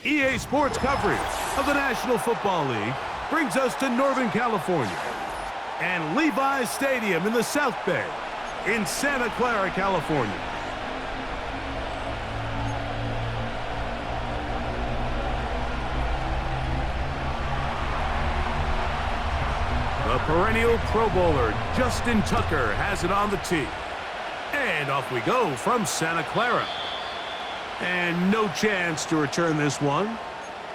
EA Sports coverage of the National Football League brings us to Northern California and Levi's Stadium in the South Bay in Santa Clara, California. The perennial Pro Bowler Justin Tucker has it on the tee. And off we go from Santa Clara. And no chance to return this one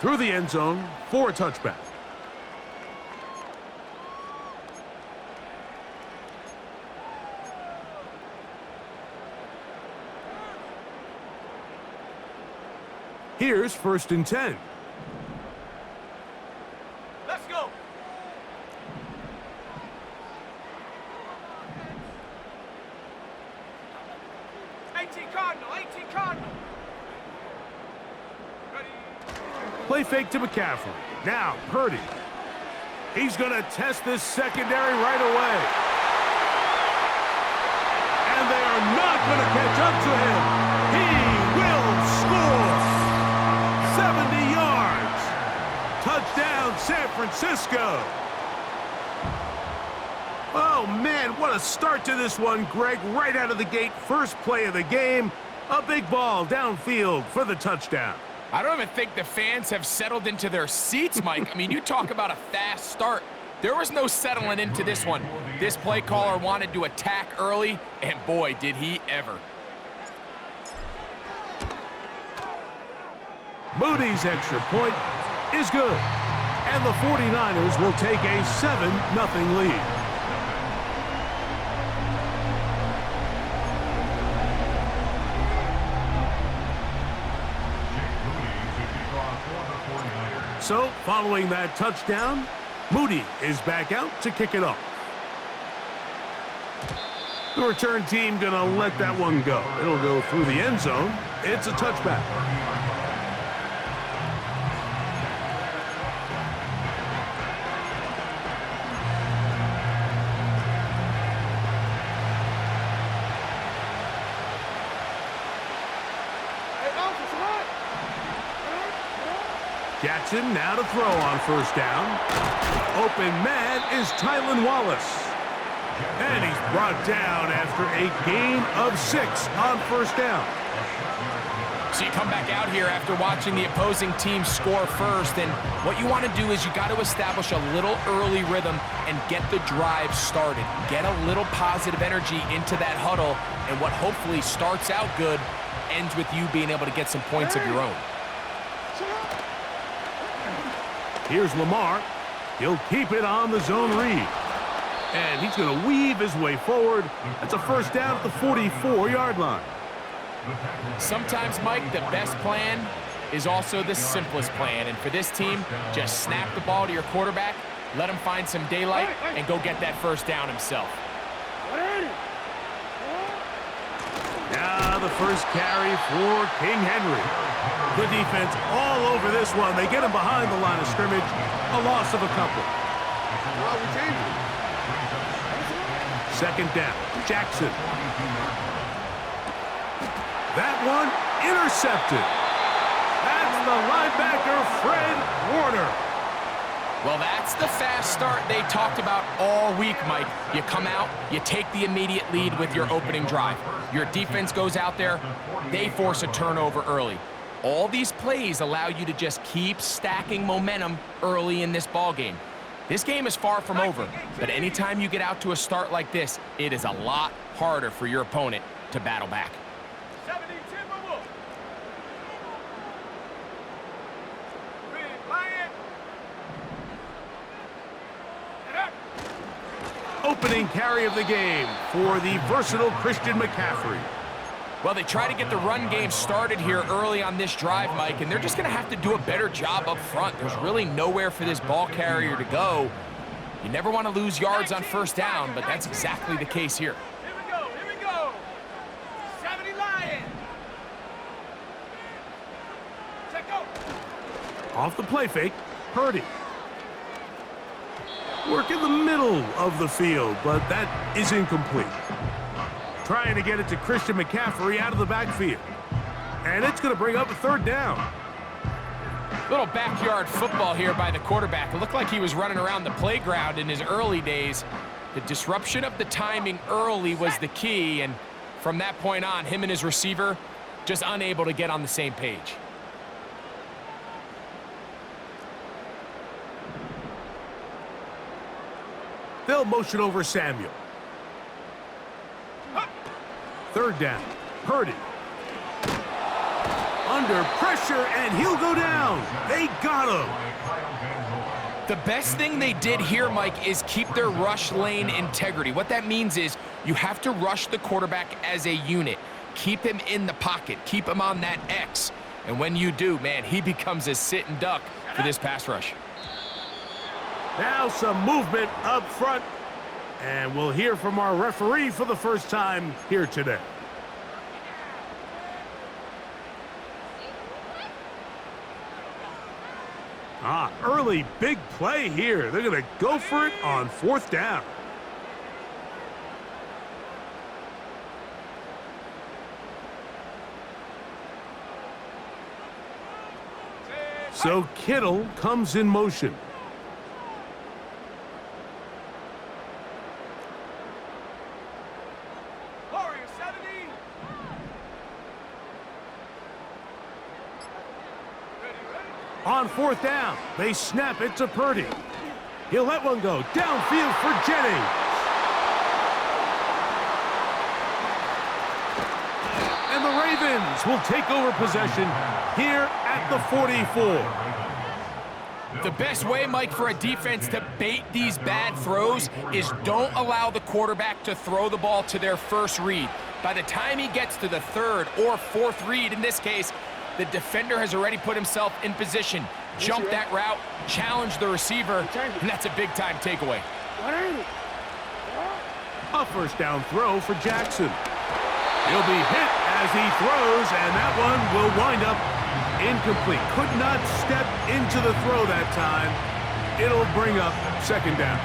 through the end zone for a touchback. Here's 1st and 10. Let's go. Cardinal. Ready. Play fake to McCaffrey. Now, Purdy. He's going to test this secondary right away. And they are not going to catch up to him. He will score. 70 yards. Touchdown, San Francisco. Oh, man, what a start to this one, Greg. Right out of the gate, first play of the game. A big ball downfield for the touchdown. I don't even think the fans have settled into their seats, Mike. I mean, you talk about a fast start. There was no settling into this one. This play caller wanted to attack early, and boy, did he ever. Moody's extra point is good. And the 49ers will take a 7-0 lead. So, following that touchdown, Moody is back out to kick it off. The return team gonna let that one go. It'll go through the end zone. It's a touchback. Jackson now to throw on 1st down. Open man is Tylan Wallace. And he's brought down after a gain of 6 on 1st down. So you come back out here after watching the opposing team score first, and what you want to do is you got to establish a little early rhythm and get the drive started. Get a little positive energy into that huddle, and what hopefully starts out good ends with you being able to get some points of your own. Here's Lamar. He'll keep it on the zone read. And he's going to weave his way forward. That's a 1st down at the 44-yard line. Sometimes, Mike, the best plan is also the simplest plan. And for this team, just snap the ball to your quarterback, let him find some daylight, and go get that 1st down himself. Now the first carry for King Henry. The defense all over this one. They get him behind the line of scrimmage. A loss of a couple. 2nd down. Jackson. That one intercepted. That's the linebacker, Fred Warner. Well, that's the fast start they talked about all week, Mike. You come out, you take the immediate lead with your opening drive. Your defense goes out there, they force a turnover early. All these plays allow you to just keep stacking momentum early in this ball game. This game is far from over, but anytime you get out to a start like this, it is a lot harder for your opponent to battle back. Opening carry of the game for the versatile Christian McCaffrey. Well, they try to get the run game started here early on this drive, Mike, and they're just going to have to do a better job up front. There's really nowhere for this ball carrier to go. You never want to lose yards on 1st down, but that's exactly the case here. Here we go. 70 Lions. Check out. Off the play fake, Purdy. Work in the middle of the field, but that is incomplete. Trying to get it to Christian McCaffrey out of the backfield. And it's going to bring up a 3rd down. Little backyard football here by the quarterback. It looked like he was running around the playground in his early days. The disruption of the timing early was the key, and from that point on, him and his receiver just unable to get on the same page. They'll motion over Samuel. Third down. Purdy. Under pressure, and he'll go down. They got him. The best thing they did here, Mike, is keep their rush lane integrity. What that means is you have to rush the quarterback as a unit. Keep him in the pocket. Keep him on that X. And when you do, man, he becomes a sitting duck for this pass rush. Now some movement up front. And we'll hear from our referee for the first time here today. Early big play here. They're going to go for it on fourth down. So Kittle comes in motion. On fourth down, they snap it to Purdy. He'll let one go downfield for Jennings. And the Ravens will take over possession here at the 44. The best way, Mike, for a defense to bait these bad throws is don't allow the quarterback to throw the ball to their first read. By the time he gets to the third or fourth read, in this case, the defender has already put himself in position, jumped that route, challenged the receiver, and that's a big-time takeaway. A first down throw for Jackson. He'll be hit as he throws, and that one will wind up incomplete. Could not step into the throw that time. It'll bring up second down.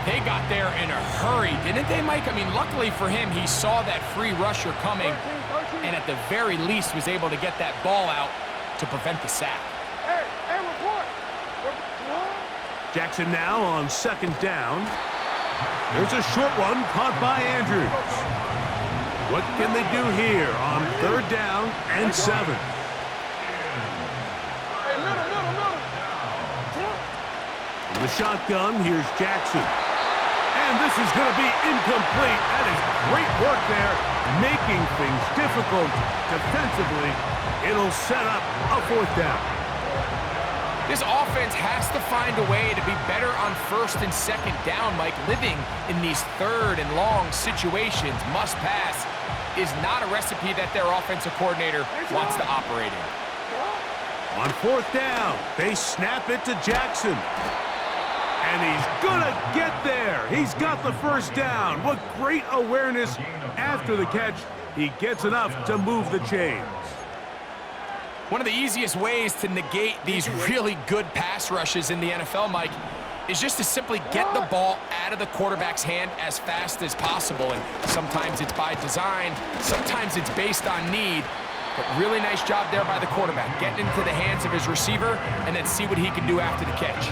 They got there in a hurry, didn't they, Mike? I mean, luckily for him, he saw that free rusher coming, and at the very least was able to get that ball out to prevent the sack. Jackson now on second down. There's a short one caught by Andrews. What can they do here on third down and 7? In the shotgun, here's Jackson. And this is going to be incomplete. That is great work there, making things difficult defensively. It'll set up a fourth down. This offense has to find a way to be better on first and second down, Mike. Living in these third and long situations, must pass, is not a recipe that their offensive coordinator wants to operate in. On fourth down, they snap it to Jackson. And he's gonna get there. He's got the first down. What great awareness after the catch. He gets enough to move the chains. One of the easiest ways to negate these really good pass rushes in the NFL, Mike, is just to simply get the ball out of the quarterback's hand as fast as possible. And sometimes it's by design, sometimes it's based on need. But really nice job there by the quarterback, getting into the hands of his receiver and then see what he can do after the catch.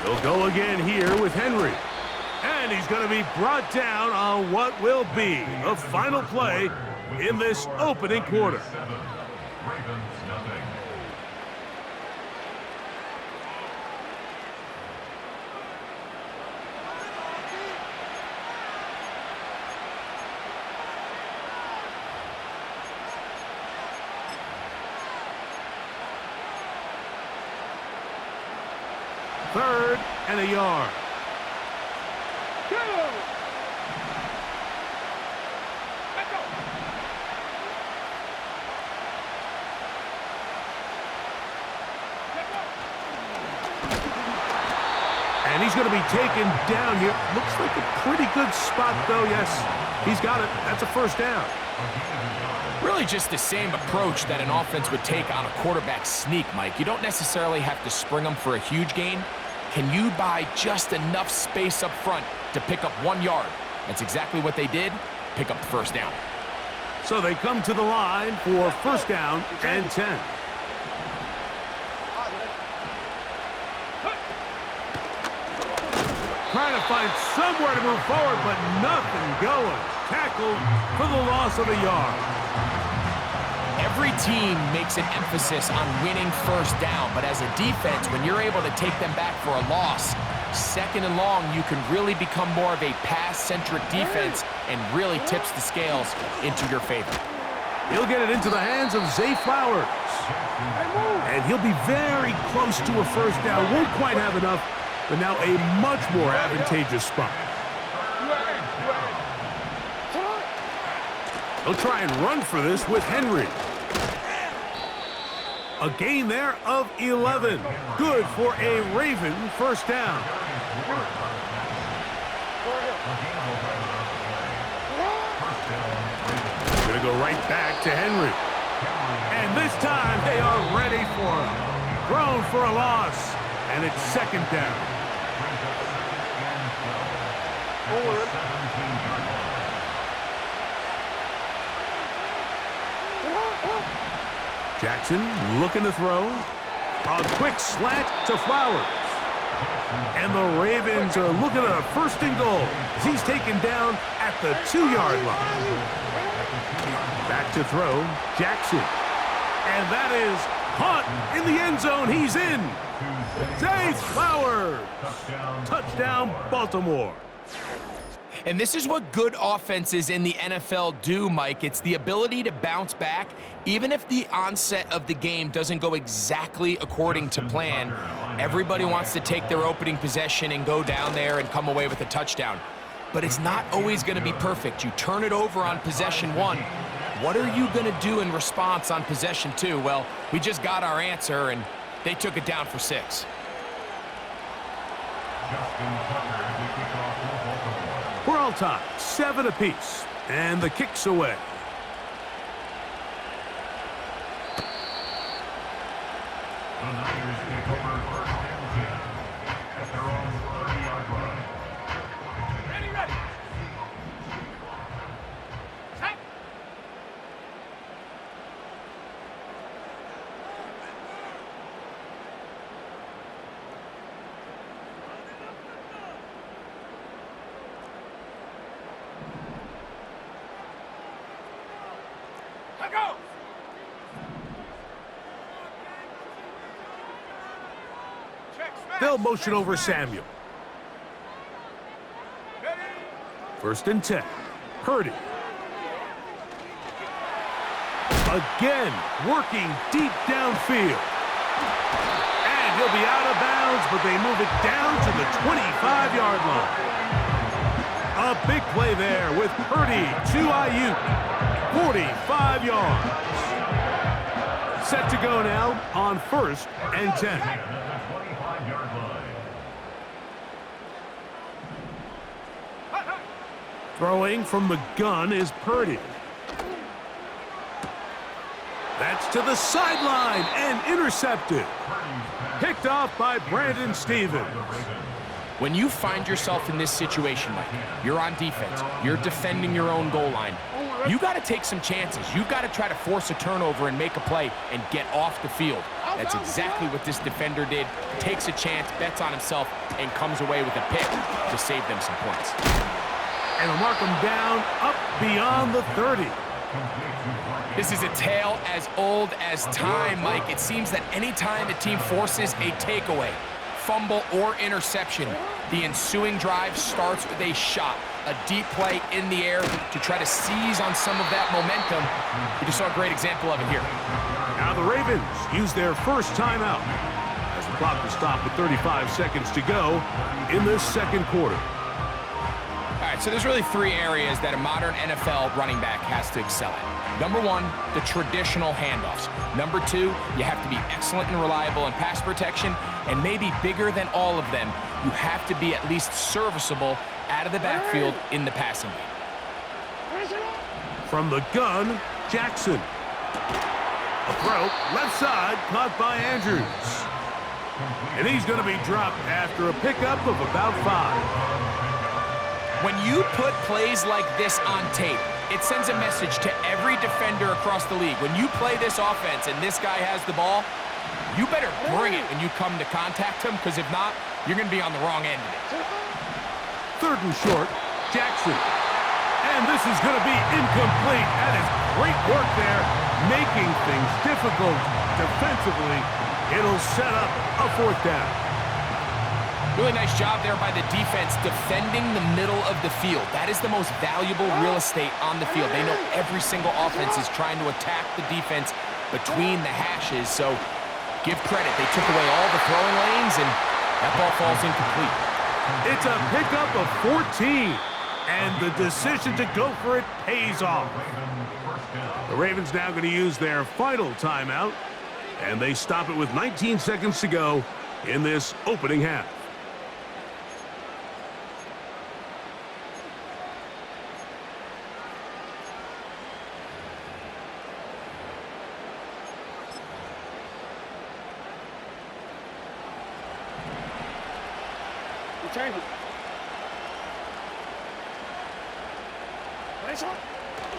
He'll go again here with Henry. And he's going to be brought down on what will be the final play in this opening quarter. Third and a yard. And he's going to be taken down here. Looks like a pretty good spot, though. Yes, he's got it. That's a first down. Really just the same approach that an offense would take on a quarterback sneak, Mike. You don't necessarily have to spring them for a huge gain. Can you buy just enough space up front to pick up 1 yard? That's exactly what they did. Pick up the first down. So they come to the line for first down and 10. Trying to find somewhere to move forward, but nothing going. Tackled for the loss of a yard. Every team makes an emphasis on winning first down, but as a defense, when you're able to take them back for a loss, second and long, you can really become more of a pass-centric defense and really tips the scales into your favor. He'll get it into the hands of Zay Flowers. And he'll be very close to a first down. Won't quite have enough, but now a much more advantageous spot. He'll try and run for this with Henry. A gain there of 11. Good for a Raven first down. Going to go right back to Henry. And this time they are ready for him. Thrown for a loss. And it's second down. Jackson looking to throw. A quick slant to Flowers. And the Ravens are looking at a first and goal. He's taken down at the 2-yard line. Back to throw, Jackson. And that is caught in the end zone. He's in. Zay Flowers. Touchdown, Baltimore. And this is what good offenses in the NFL do, Mike. It's the ability to bounce back, even if the onset of the game doesn't go exactly according to plan. Everybody wants to take their opening possession and go down there and come away with a touchdown. But it's not always going to be perfect. You turn it over on possession 1. What are you going to do in response on possession 2? Well, we just got our answer, and they took it down for 6. We're all tied, 7 apiece, and the kick's away. Ready, ready. Set. Go! They'll motion over Samuel. First and 10. Purdy. Again, working deep downfield. And he'll be out of bounds, but they move it down to the 25-yard line. A big play there with Purdy to Ayuk. 45 yards. Set to go now on first and 10. Throwing from the gun is Purdy. That's to the sideline and intercepted. Picked off by Brandon Stevens. When you find yourself in this situation, Mike, you're on defense, you're defending your own goal line, you got to take some chances. You've got to try to force a turnover and make a play and get off the field. That's exactly what this defender did. Takes a chance, bets on himself, and comes away with a pick to save them some points. And will mark him down up beyond the 30. This is a tale as old as time, Mike. It seems that anytime a team forces a takeaway, fumble, or interception, the ensuing drive starts with a shot, a deep play in the air to try to seize on some of that momentum. We just saw a great example of it here. Now the Ravens use their first timeout as the clock will stop with 35 seconds to go in this second quarter. All right, right, so there's really three areas that a modern NFL running back has to excel at. Number one, the traditional handoffs. Number two, you have to be excellent and reliable in pass protection. And maybe bigger than all of them, you have to be at least serviceable out of the backfield in the passing game. From the gun, Jackson. A throw, left side, caught by Andrews. And he's going to be dropped after a pickup of about 5. When you put plays like this on tape, it sends a message to every defender across the league. When you play this offense and this guy has the ball, you better bring it when you come to contact him, because if not, you're going to be on the wrong end of it. 3rd and short, Jackson. And this is going to be incomplete. That is great work there, making things difficult defensively. It'll set up a 4th down. Really nice job there by the defense defending the middle of the field. That is the most valuable real estate on the field. They know every single offense is trying to attack the defense between the hashes. So give credit. They took away all the throwing lanes, and that ball falls incomplete. It's a pickup of 14. And the decision to go for it pays off. The Ravens now going to use their final timeout, and they stop it with 19 seconds to go in this opening half. Return it.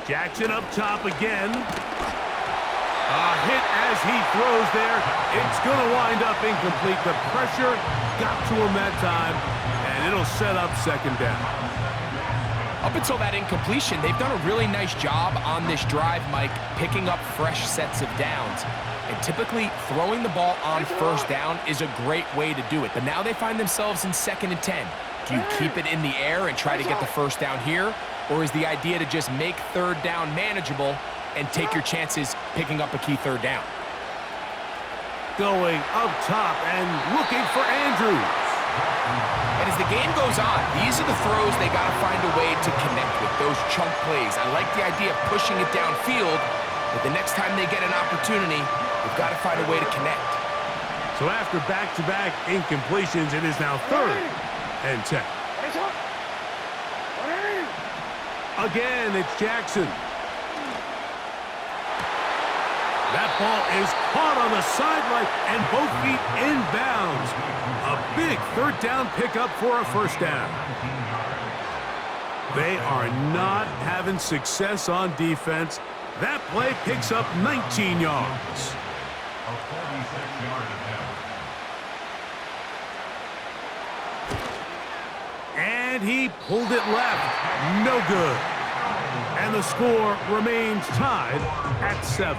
Jackson up top again. A hit as he throws there. It's going to wind up incomplete. The pressure got to him that time, and it'll set up 2nd down. Up until that incompletion, they've done a really nice job on this drive, Mike, picking up fresh sets of downs. And typically, throwing the ball on 1st down is a great way to do it. But now they find themselves in 2nd and 10. Do you keep it in the air and try to get the 1st down here? Or is the idea to just make 3rd down manageable and take your chances picking up a key 3rd down? Going up top and looking for Andrews. And as the game goes on, these are the throws they got to find a way to connect with, those chunk plays. I like the idea of pushing it downfield, but the next time they get an opportunity, they've got to find a way to connect. So after back-to-back incompletions, it is now 3rd and 10. Again, it's Jackson. That ball is caught on the sideline, and both feet inbounds. A big 3rd down pickup for a 1st down. They are not having success on defense. That play picks up 19 yards. And he pulled it left. No good. And the score remains tied at 7.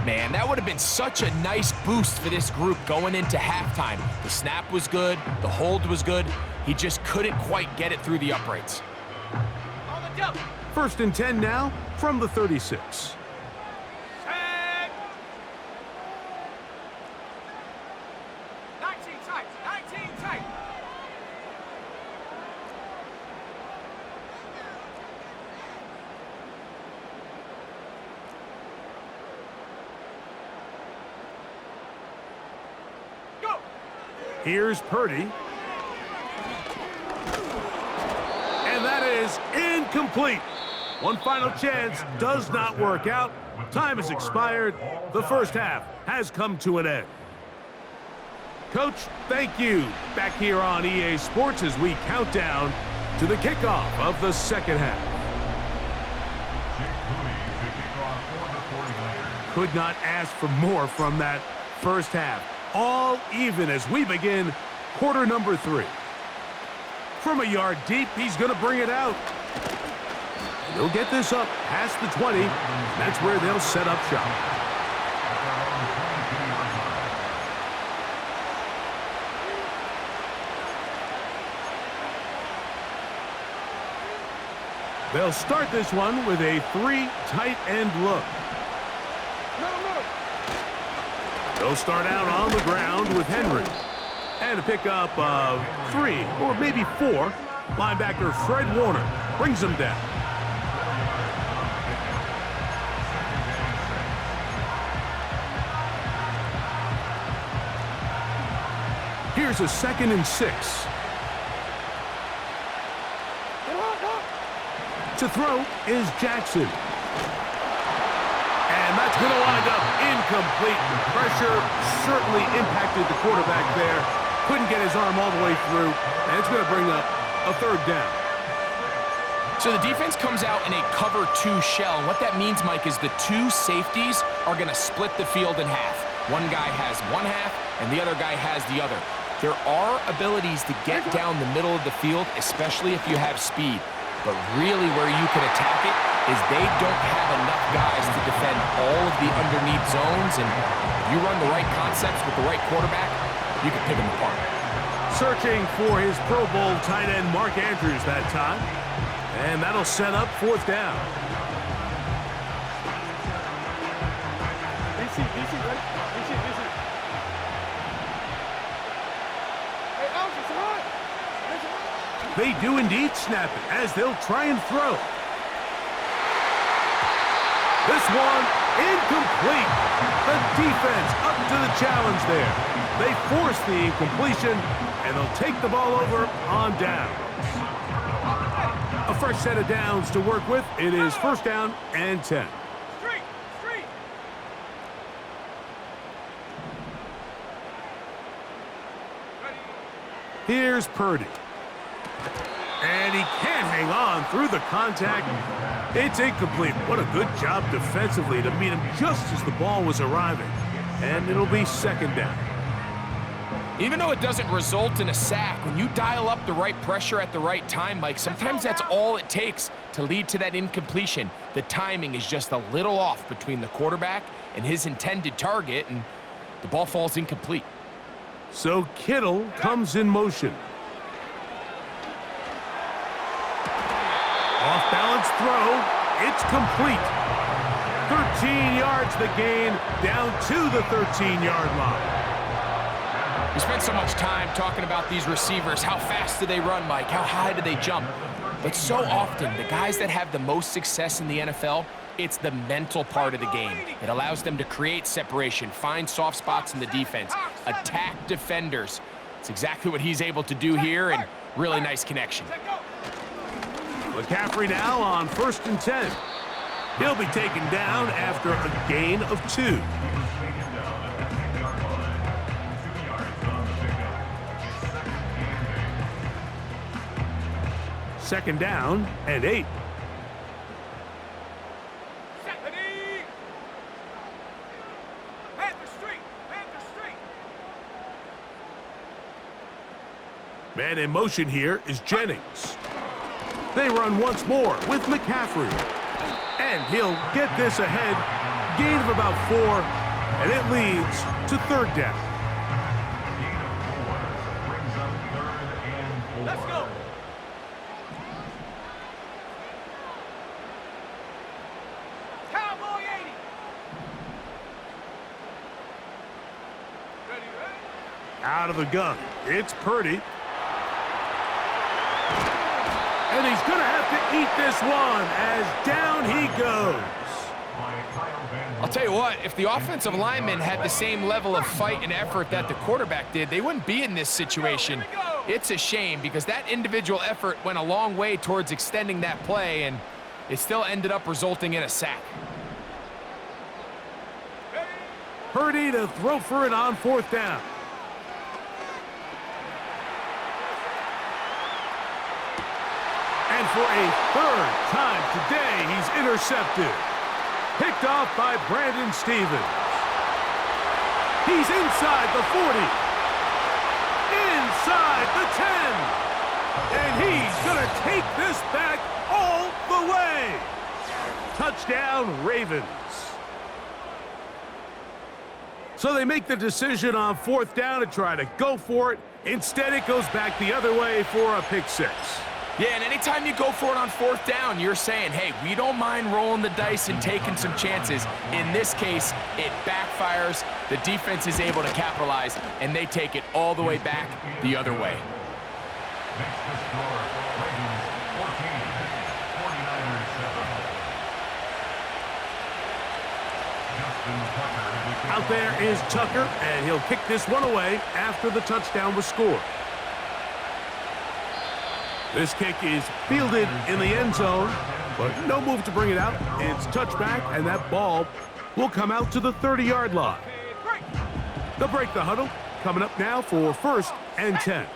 Man, that would have been such a nice boost for this group going into halftime. The snap was good. The hold was good. He just couldn't quite get it through the uprights. On the jump. 1st and 10 now from the 36. 19 tight. 19 tight. Go. Here's Purdy. And that is incomplete. One final chance does not work out. Time has expired. The 1st half has come to an end. Coach, thank you. Back here on EA Sports as we count down to the kickoff of the 2nd half. Could not ask for more from that 1st half. All even as we begin quarter number 3. From a yard deep, he's going to bring it out. They'll get this up past the 20. That's where they'll set up shop. They'll start this one with a 3 tight end look. They'll start out on the ground with Henry. And a pickup of 3 or maybe 4 Linebacker Fred Warner brings him down. Here's a 2nd and 6. To throw is Jackson. And that's going to wind up incomplete. Pressure certainly impacted the quarterback there. Couldn't get his arm all the way through. And it's going to bring up a 3rd down. So the defense comes out in a cover 2 shell. And what that means, Mike, is the 2 safeties are going to split the field in half. One guy has one half, and the other guy has the other. There are abilities to get down the middle of the field, especially if you have speed. But really where you can attack it is they don't have enough guys to defend all of the underneath zones. And if you run the right concepts with the right quarterback, you can pick them apart. Searching for his Pro Bowl tight end Mark Andrews that time. And that'll set up 4th down. DC, ready? DC. Hey, Alex, it's hot. They do indeed snap it as they'll try and throw. This one incomplete. The defense up to the challenge there. They force the incompletion, and they'll take the ball over on down. A fresh set of downs to work with. It is 1st down and 10. Street. Here's Purdy. And he can't hang on through the contact. It's incomplete. What a good job defensively to meet him just as the ball was arriving. And it'll be 2nd down. Even though it doesn't result in a sack, when you dial up the right pressure at the right time, Mike, sometimes that's all it takes to lead to that incompletion. The timing is just a little off between the quarterback and his intended target, and the ball falls incomplete. So Kittle comes in motion. Off-balance throw. It's complete. 13 yards the gain, down to the 13-yard line. We spent so much time talking about these receivers. How fast do they run, Mike? How high do they jump? But so often, the guys that have the most success in the NFL, it's the mental part of the game. It allows them to create separation, find soft spots in the defense, attack defenders. It's exactly what he's able to do here, and really nice connection. McCaffrey now on 1st and 10. He'll be taken down after a gain of 2. Second down and 8. Man in motion here is Jennings. They run once more with McCaffrey. And he'll get this ahead. Gain of about 4, and it leads to 3rd down. Let's go. Cowboy 80. Ready? Out of the gun, it's Purdy. And he's going to have to eat this one as down he goes. I'll tell you what, if the offensive linemen had the same level of fight and effort that the quarterback did, they wouldn't be in this situation. It's a shame because that individual effort went a long way towards extending that play, and it still ended up resulting in a sack. Purdy to throw for it on 4th down. And for a 3rd time today, he's intercepted. Picked off by Brandon Stevens. He's inside the 40. Inside the 10. And he's going to take this back all the way. Touchdown, Ravens. So they make the decision on 4th down to try to go for it. Instead, it goes back the other way for a pick 6. Yeah, and anytime you go for it on 4th down, you're saying, hey, we don't mind rolling the dice and taking some chances. In this case, it backfires. The defense is able to capitalize, and they take it all the way back the other way. Out there is Tucker, and he'll kick this one away after the touchdown was scored. This kick is fielded in the end zone, but no move to bring it out. It's touchback, and that ball will come out to the 30-yard line. They'll break the huddle. Coming up now for 1st and 10.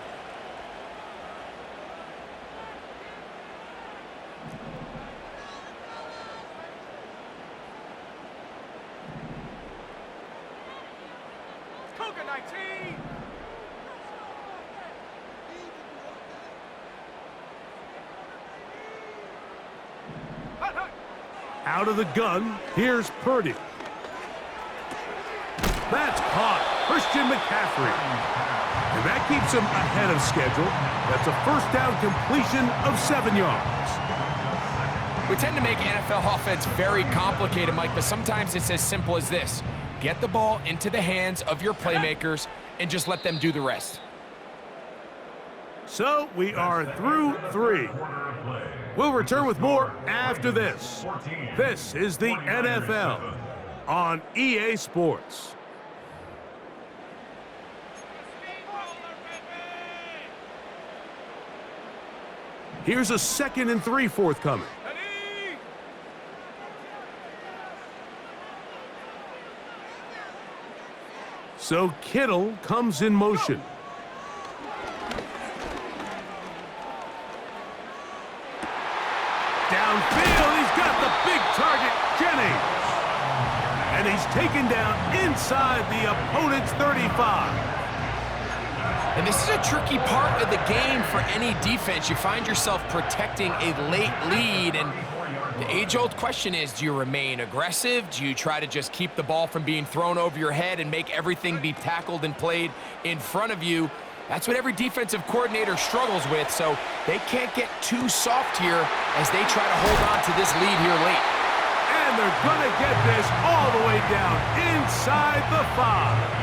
Out of the gun, here's Purdy. That's caught. Christian McCaffrey. And that keeps him ahead of schedule. That's a first down completion of 7 yards. We tend to make NFL offense very complicated, Mike, but sometimes it's as simple as this. Get the ball into the hands of your playmakers and just let them do the rest. So we are through 3. We'll return with more after this. This is the NFL on EA Sports. Here's a 2nd and 3 forthcoming. So Kittle comes in motion. Downfield, he's got the big target, Jennings. And he's taken down inside the opponent's 35. And this is a tricky part of the game for any defense. You find yourself protecting a late lead, and the age-old question is, do you remain aggressive? Do you try to just keep the ball from being thrown over your head and make everything be tackled and played in front of you? That's what every defensive coordinator struggles with, so they can't get too soft here as they try to hold on to this lead here late. And they're going to get this all the way down inside the 5.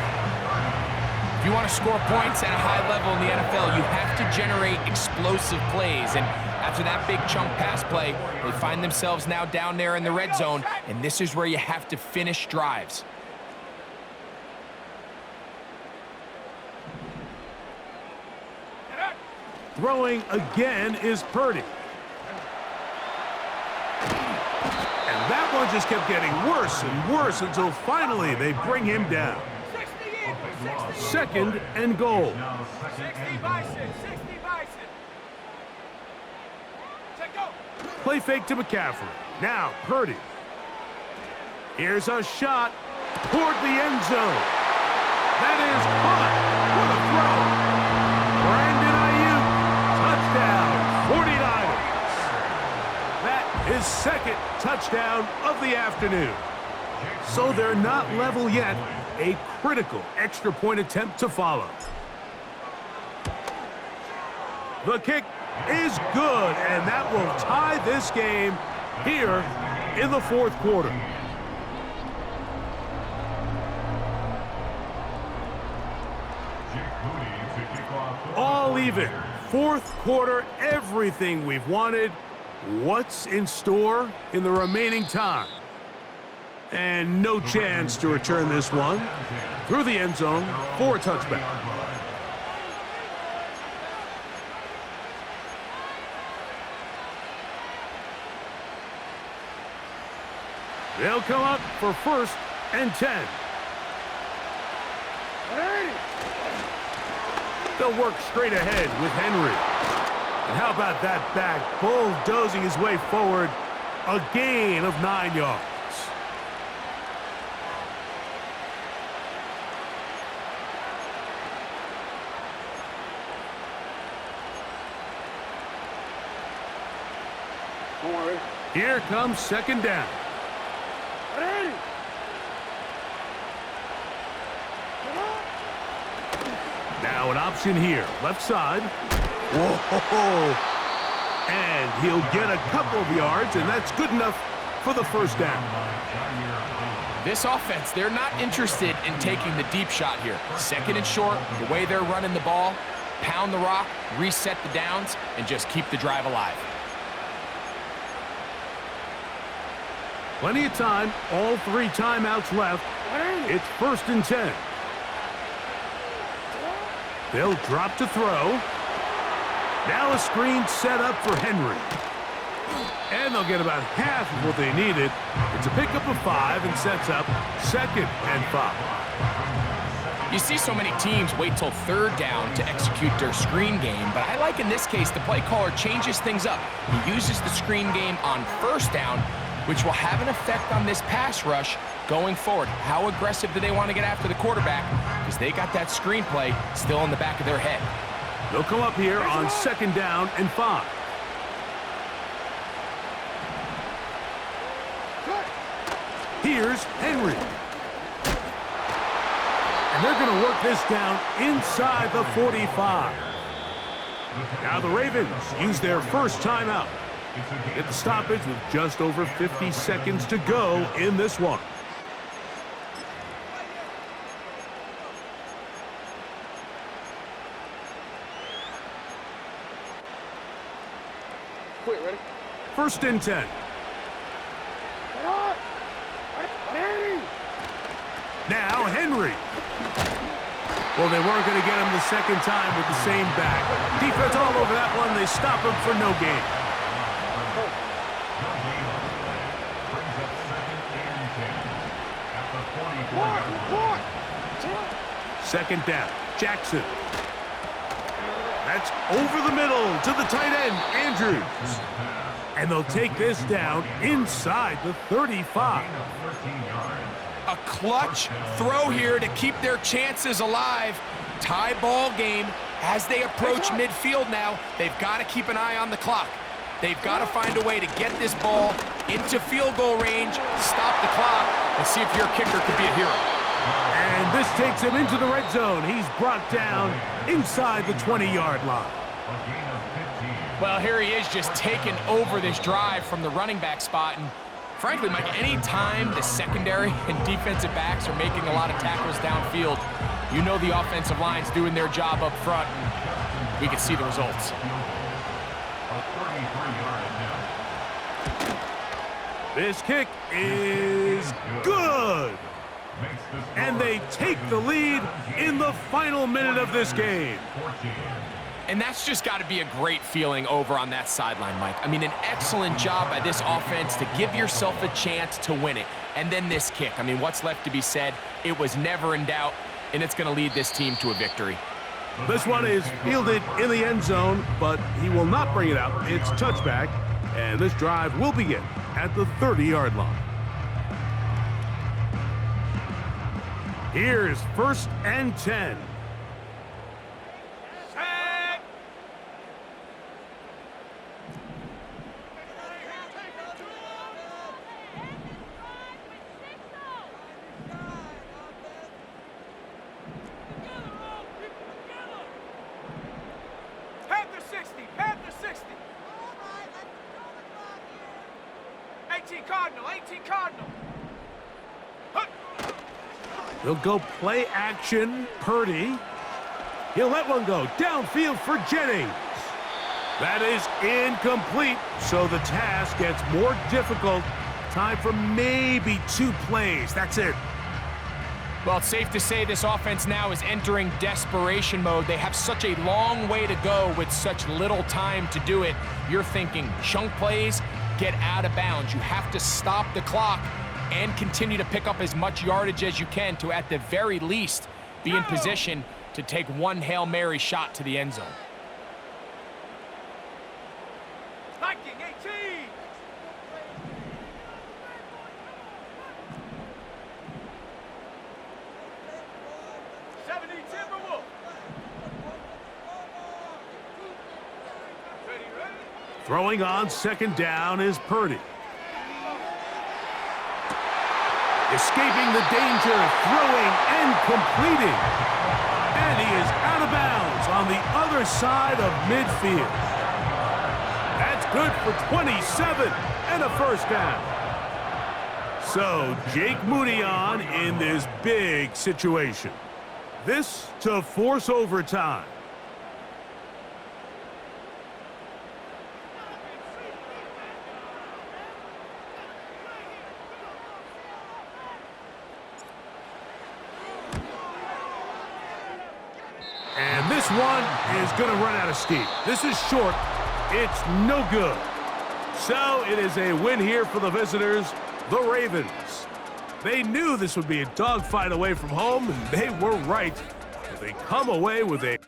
If you want to score points at a high level in the NFL, you have to generate explosive plays. And after that big chunk pass play, they find themselves now down there in the red zone, and this is where you have to finish drives. Throwing again is Purdy. And that one just kept getting worse and worse until finally they bring him down. 2nd and goal. 60 Bison, 60 Bison. Check go. Play fake to McCaffrey. Now Purdy. Here's a shot toward the end zone. That is caught. What a throw. Brandon Ayuk, touchdown, 49ers. That is 2nd touchdown of the afternoon. So they're not level yet. A critical extra point attempt to follow. The kick is good, and that will tie this game here in the 4th quarter. All even. 4th quarter, everything we've wanted. What's in store in the remaining time? And no chance to return this one through the end zone for a touchback. They'll come up for 1st and 10. They'll work straight ahead with Henry. And how about that back bulldozing his way forward? A gain of 9 yards. Here comes 2nd down. Now an option here, left side. Whoa! And he'll get a couple of yards, and that's good enough for the 1st down. This offense, they're not interested in taking the deep shot here. 2nd and short, the way they're running the ball, pound the rock, reset the downs, and just keep the drive alive. Plenty of time, all 3 timeouts left. It's 1st and 10. They'll drop to throw. Now a screen set up for Henry. And they'll get about half of what they needed. It's a pickup of 5 and sets up 2nd and 5. You see so many teams wait till 3rd down to execute their screen game, but I like in this case the play caller changes things up. He uses the screen game on 1st down, which will have an effect on this pass rush going forward. How aggressive do they want to get after the quarterback? Because they got that screen play still in the back of their head. They'll come up here on 2nd down and 5. Here's Henry. And they're going to work this down inside the 45. Now the Ravens use their first timeout. Get the stoppage with just over 50 seconds to go in this one. Quick, ready? 1st and 10. Now Henry. Well, they weren't going to get him the 2nd time with the same back. Defense all over that one. They stop him for no gain. Second down. Jackson. That's over the middle to the tight end, Andrews. And they'll take this down inside the 35. A clutch throw here to keep their chances alive. Tie ball game as they approach midfield now. They've got to keep an eye on the clock. They've got to find a way to get this ball into field goal range, stop the clock, and see if your kicker could be a hero. And this takes him into the red zone. He's brought down inside the 20-yard line. Well, here he is just taking over this drive from the running back spot. And frankly, Mike, any time the secondary and defensive backs are making a lot of tackles downfield, you know the offensive line's doing their job up front. And we can see the results. This kick is good. And they take the lead in the final minute of this game. And that's just got to be a great feeling over on that sideline, Mike. I mean, an excellent job by this offense to give yourself a chance to win it. And then this kick. I mean, what's left to be said? It was never in doubt, and it's going to lead this team to a victory. This one is fielded in the end zone, but he will not bring it out. It's touchback, and this drive will begin at the 30-yard line. Here's 1st and 10. Panther 60, Panther 60. 18 Cardinal, 18 Cardinal. They'll go play action. Purdy. He'll let one go downfield for Jennings. That is incomplete, so the task gets more difficult. Time for maybe 2 plays. That's it. Well, it's safe to say this offense now is entering desperation mode. They have such a long way to go with such little time to do it. You're thinking chunk plays, get out of bounds. You have to stop the clock and continue to pick up as much yardage as you can to, at the very least, be in position to take one Hail Mary shot to the end zone. Viking 18. Throwing on 2nd down is Purdy. Escaping the danger, throwing and completing. And he is out of bounds on the other side of midfield. That's good for 27 and a 1st down. So Jake Moody on in this big situation. This to force overtime. And this one is going to run out of steam. This is short. It's no good. So it is a win here for the visitors, the Ravens. They knew this would be a dogfight away from home, and they were right. They come away with a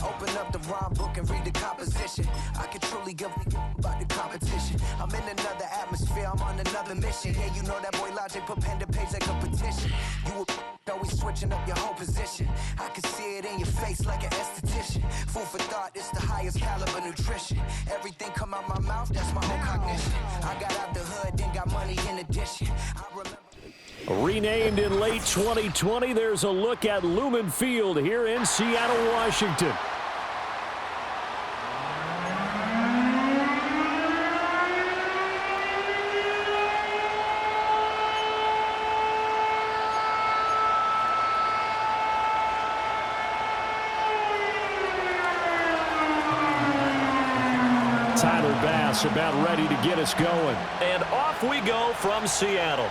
Open up the rhyme book and read the composition. I can truly give about the competition. I'm in another atmosphere, I'm on another mission. Yeah, you know that boy Logic put pen to page like a petition. You were always switching up your whole position. I can see it in your face like an esthetician. Food for thought, it's the highest caliber nutrition. Everything come out my mouth, that's my own cognition. I got out the hood, then got money in addition. I remember. Renamed in late 2020, there's a look at Lumen Field here in Seattle, Washington. Tyler Bass about ready to get us going. And off we go from Seattle.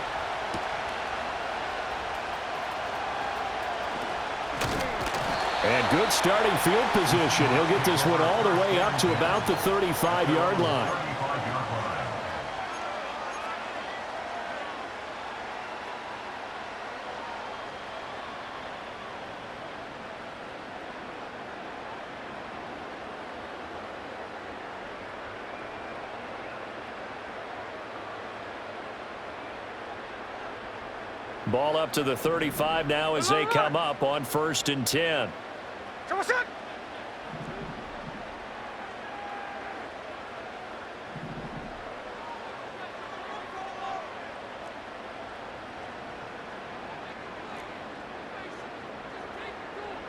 And good starting field position. He'll get this one all the way up to about the 35-yard line. Ball up to the 35 now as they come up on 1st and 10.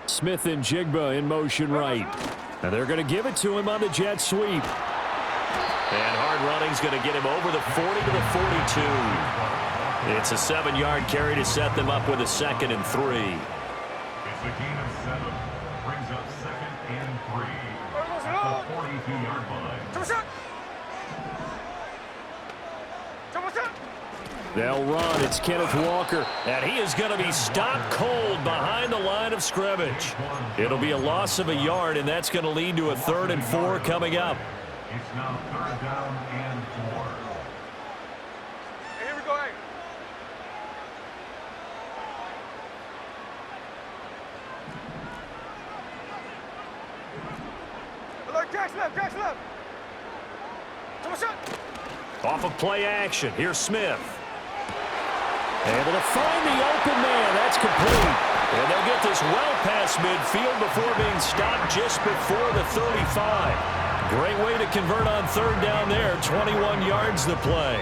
Smith and Jigba in motion right. And they're going to give it to him on the jet sweep. And hard running's going to get him over the 40 to the 42. It's a 7-yard carry to set them up with a 2nd and 3. It's a gain of 7. Brings up 2nd and 3 at the 42-yard line. They'll run. It's Kenneth Walker. And he is going to be stopped cold behind the line of scrimmage. It'll be a loss of a yard, and that's going to lead to a 3rd and 4 coming up. It's now 3rd down and 4. Here we go, hey. Alert, Jack's left, Jack's left. Off of play action. Here's Smith. Able to find the open man. That's complete. And they'll get this well past midfield before being stopped just before the 35. Great way to convert on 3rd down there. 21 yards to play.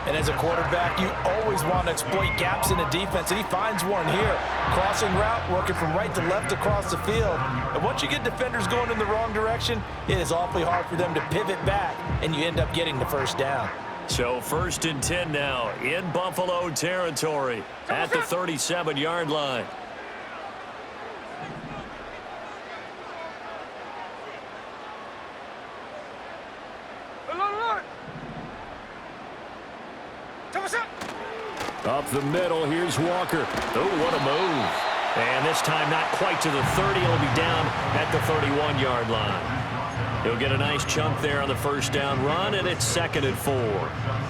And as a quarterback, you always want to exploit gaps in the defense, and he finds one here. Crossing route, working from right to left across the field. And once you get defenders going in the wrong direction, it is awfully hard for them to pivot back, and you end up getting the 1st down. So 1st and 10 now in Buffalo territory at the 37-yard line. Up the middle, here's Walker. Oh, what a move. And this time not quite to the 30. He'll be down at the 31-yard line. He'll get a nice chunk there on the 1st down run, and it's 2nd and 4.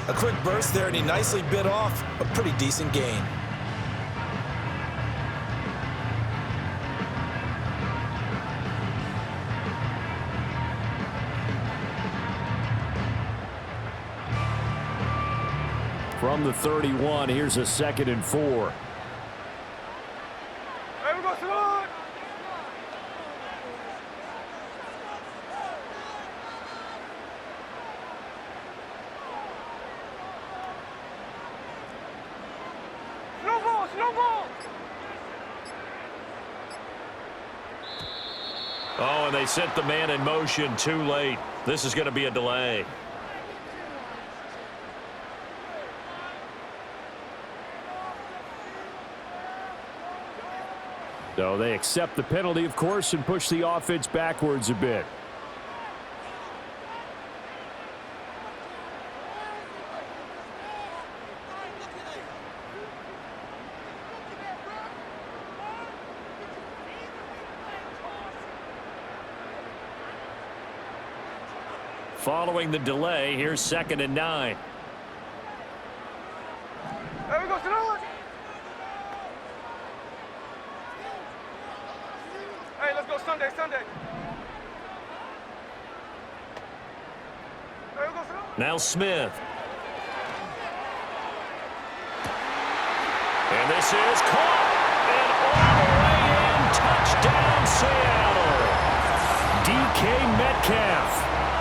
A quick burst there, and he nicely bit off a pretty decent gain. From the 31, here's a 2nd and 4. Hey, we go, Salon. No, Oh, and they sent the man in motion too late. This is going to be a delay. So they accept the penalty, of course, and push the offense backwards a bit. Following the delay, here's 2nd and 9. There we go, Sonora. Hey, let's go Sunday. There we go, Sonora. Now Smith. And this is caught. And all the way in. Touchdown, Seattle. DK Metcalf.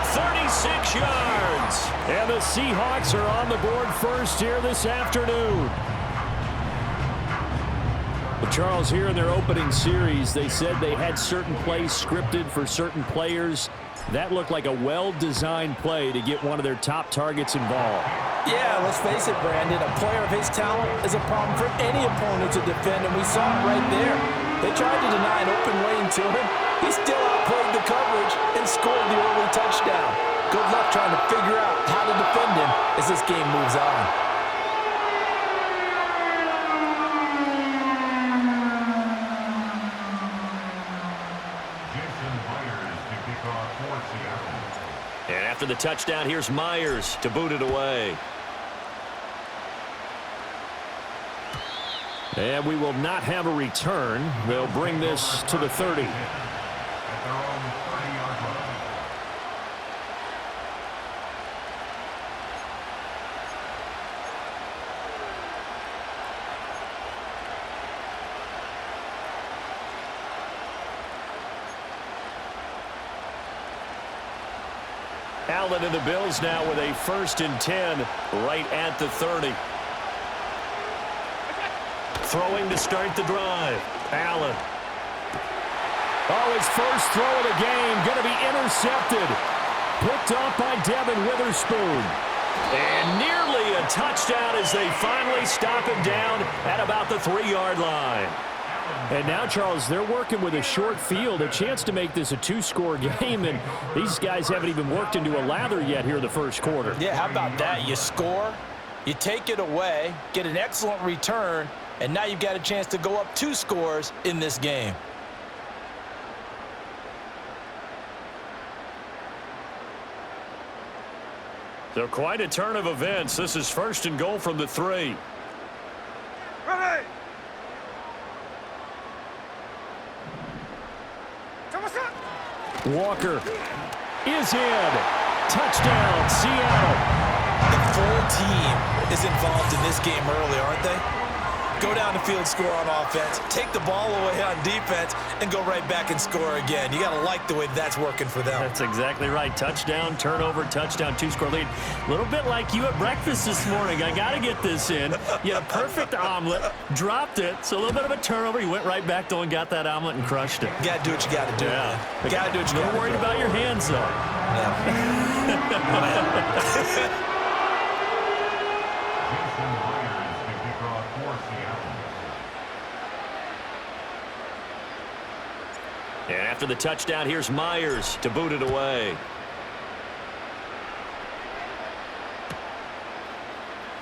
36 yards. And the Seahawks are on the board first here this afternoon. Well, Charles, here in their opening series, they said they had certain plays scripted for certain players. That looked like a well-designed play to get one of their top targets involved. Yeah, let's face it, Brandon. A player of his talent is a problem for any opponent to defend, and we saw it right there. They tried to deny an open lane to him. He still outplayed the coverage and scored the early touchdown. Good luck trying to figure out how to defend him as this game moves on. And after the touchdown, here's Myers to boot it away. And we will not have a return. They'll bring this to the 30. Allen and the Bills now with a 1st and 10 right at the 30. Throwing to start the drive. Allen. Oh, his first throw of the game going to be intercepted. Picked off by Devin Witherspoon. And nearly a touchdown as they finally stop him down at about the 3-yard line. And now, Charles, they're working with a short field, a chance to make this a 2-score game, and these guys haven't even worked into a lather yet here in the first quarter. Yeah, how about that? You score, you take it away, get an excellent return, and now you've got a chance to go up 2 scores in this game. So quite a turn of events. This is 1st and goal from the 3. Ready. Walker is in. Touchdown, Seattle. The full team is involved in this game early, aren't they? Go down the field, score on offense, take the ball away on defense, and go right back and score again. You got to like the way that's working for them. That's exactly right. Touchdown, turnover, touchdown, 2-score lead. A little bit like you at breakfast this morning. I got to get this in. You had a perfect omelet, dropped it, so a little bit of a turnover. You went right back, though, and got that omelet and crushed it. You got to do what you got to do. Yeah. You got to do what you got to do. Don't worry about your hands, though. Yeah. And after the touchdown, here's Myers to boot it away.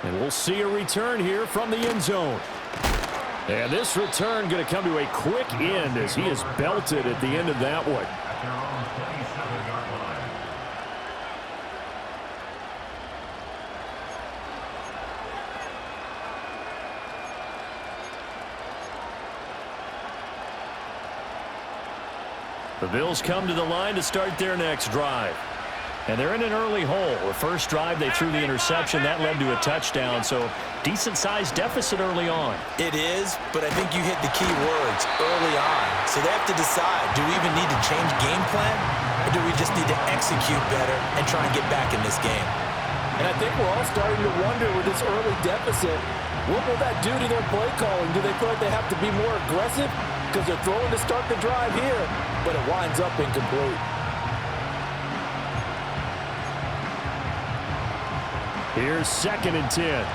And we'll see a return here from the end zone. And this return going to come to a quick end as he is belted at the end of that one. The Bills come to the line to start their next drive. And they're in an early hole. The first drive, they threw the interception. That led to a touchdown, so decent-sized deficit early on. It is, but I think you hit the key words early on. So they have to decide, do we even need to change game plan, or do we just need to execute better and try and get back in this game? And I think we're all starting to wonder with this early deficit, What will that do to their play calling? Do they feel like they have to be more aggressive? Because they're throwing to start the drive here, but it winds up incomplete. Here's 2nd and 10.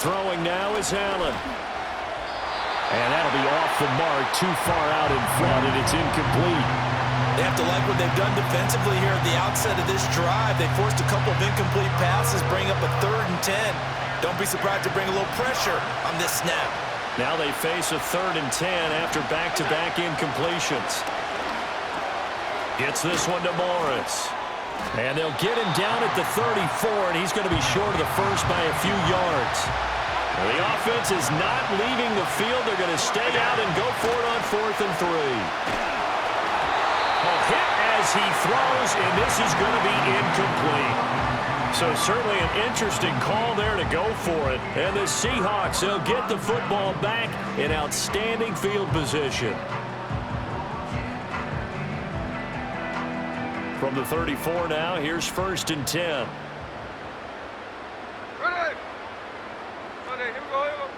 Throwing now is Allen. And that'll be off the mark, too far out in front, and it's incomplete. They have to like what they've done defensively here at the outset of this drive. They forced a couple of incomplete passes, bring up a 3rd and 10. Don't be surprised to bring a little pressure on this snap. Now they face a 3rd and 10 after back-to-back incompletions. Gets this one to Morris. And they'll get him down at the 34, and he's going to be short of the first by a few yards. Well, the offense is not leaving the field. They're going to stay out and go for it on 4th and 3. A hit as he throws, and this is going to be incomplete. So certainly an interesting call there to go for it. And the Seahawks, they'll get the football back in outstanding field position. From the 34 now, here's 1st and 10. Here we go.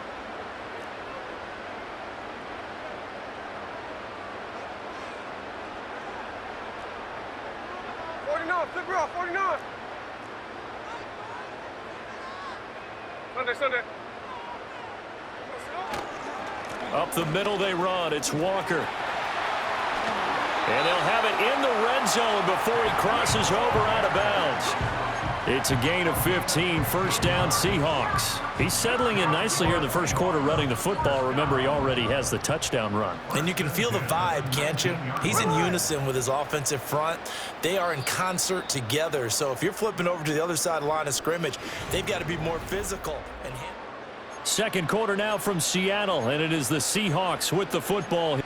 49, flip route, 49. Sunday. Up the middle they run. It's Walker. And they'll have it in the red zone before he crosses over out of bounds. It's a gain of 15, 1st down Seahawks. He's settling in nicely here in the first quarter running the football. Remember, he already has the touchdown run. And you can feel the vibe, can't you? He's in unison with his offensive front. They are in concert together. So if you're flipping over to the other side of the line of scrimmage, they've got to be more physical. And 2nd quarter now from Seattle, and it is the Seahawks with the football.